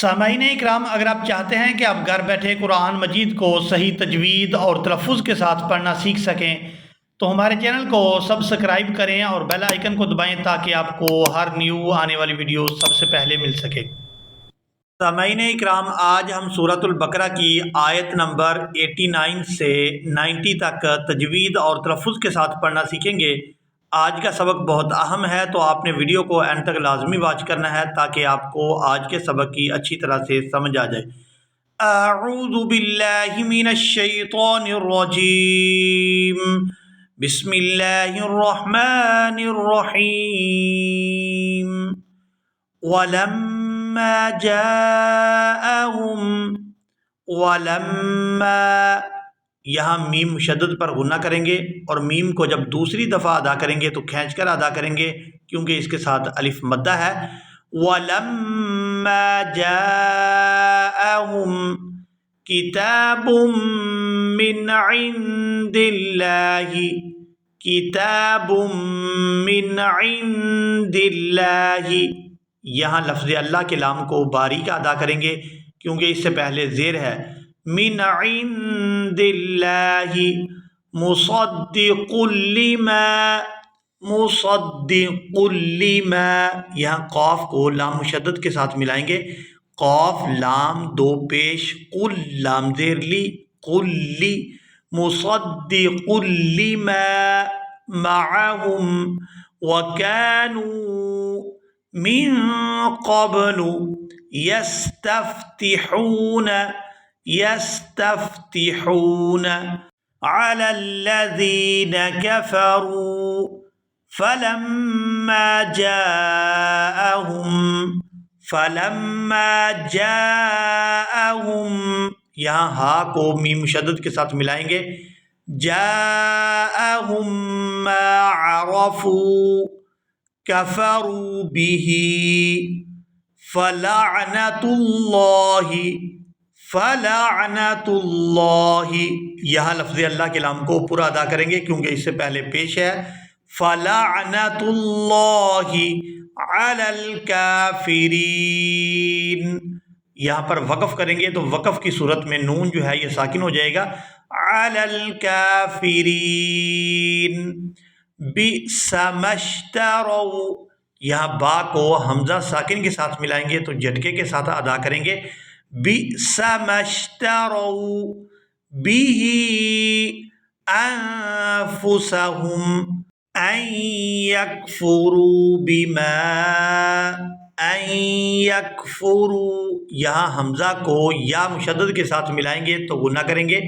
سامعین اکرام، اگر آپ چاہتے ہیں کہ آپ گھر بیٹھے قرآن مجید کو صحیح تجوید اور تلفظ کے ساتھ پڑھنا سیکھ سکیں تو ہمارے چینل کو سبسکرائب کریں اور بیل آئیکن کو دبائیں تاکہ آپ کو ہر نیو آنے والی ویڈیو سب سے پہلے مل سکے۔ سامعین اکرام، آج ہم سورۃ البقرہ کی آیت نمبر 89 سے 90 تک تجوید اور تلفظ کے ساتھ پڑھنا سیکھیں گے۔ آج کا سبق بہت اہم ہے، تو آپ نے ویڈیو کو اینڈ تک لازمی واچ کرنا ہے تاکہ آپ کو آج کے سبق کی اچھی طرح سے سمجھ آ جائے۔ اعوذ باللہ من الشیطان الرجیم، بسم اللہ الرحمن الرحیم۔ وَلَمَّا جَاءَهُمْ، وَلَمَّا، یہاں میم مشدد پر غنہ کریں گے اور میم کو جب دوسری دفعہ ادا کریں گے تو کھینچ کر ادا کریں گے کیونکہ اس کے ساتھ الف مدہ ہے۔ وَلَمَّا جَاءَهُمْ کتاب من عند اللہ، کتاب من عند اللہ، یہاں لفظ اللہ کے لام کو باریک ادا کریں گے کیونکہ اس سے پہلے زیر ہے۔ من عند اللہ مصدق لما، مصدق لما، یہاں قاف کو لام مشدد کے ساتھ ملائیں گے، قاف لام دو پیش، قل لام زیر لی، قل لی، مصدق لما معهم وكانوا من قبل يستفتحون على الذين كفروا فلما جاءهم، یہاں ہا کو میم مشدد کے ساتھ ملائیں گے، جاءهم ما عرفوا كفروا به فلعنت اللہ، یہاں لفظ اللہ کے لام کو پورا ادا کریں گے کیونکہ اس سے پہلے پیش ہے، فلعنت اللہ علی الکافرین، یہاں پر وقف کریں گے تو وقف کی صورت میں نون جو ہے یہ ساکن ہو جائے گا، علی الکافرین، بئس ما اشتروا، یہاں با کو حمزہ ساکن کے ساتھ ملائیں گے تو جھٹکے کے ساتھ ادا کریں گے، بئس ما اشتروا به انفسهم ان يكفروا بما، ان يكفروا، یہاں حمزہ کو یا مشدد کے ساتھ ملائیں گے تو غنہ کریں گے،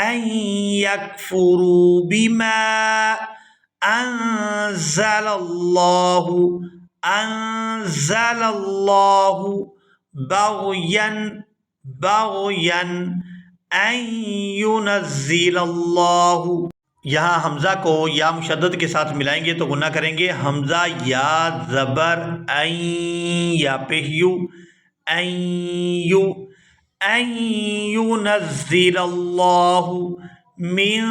ان يكفروا بما انزل اللہ، انزل اللہ بغیا ان ينزل اللہ، یہاں حمزہ کو یا مشدد کے ساتھ ملائیں گے تو غنہ کریں گے، حمزہ یا زبر این، یا پہ یو، ان ينزل اللہ من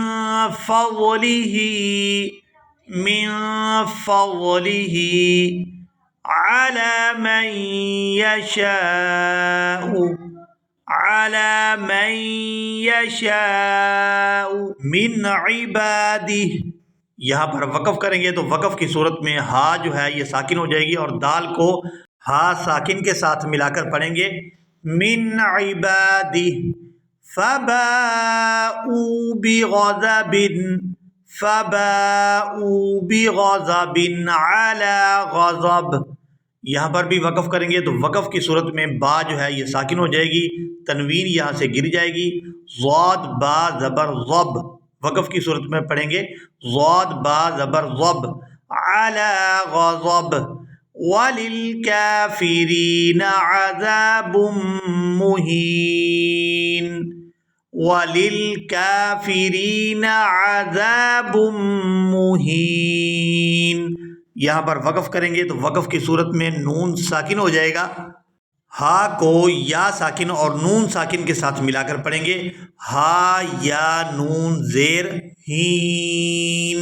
فضله على من يشاء من عباده، یہاں پر وقف کریں گے تو وقف کی صورت میں ہا جو ہے یہ ساکن ہو جائے گی اور دال کو ہا ساکن کے ساتھ ملا کر پڑھیں گے، من عباده فباءوا بغضب على غضب، یہاں پر بھی وقف کریں گے تو وقف کی صورت میں با جو ہے یہ ساکن ہو جائے گی، تنوین یہاں سے گر جائے گی، ضاد با زبر ضب، وقف کی صورت میں پڑھیں گے ضاد با زبر ضب، على غضب، وللكافرين عذاب مهين، وللكافرين عذاب مهين، یہاں پر وقف کریں گے تو وقف کی صورت میں نون ساکن ہو جائے گا، ہا کو یا ساکن اور نون ساکن کے ساتھ ملا کر پڑھیں گے، ہا یا نون زیر ہین،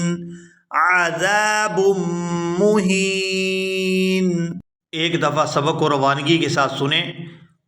عذاب مہین۔ ایک دفعہ سبق کو روانگی کے ساتھ سنیں۔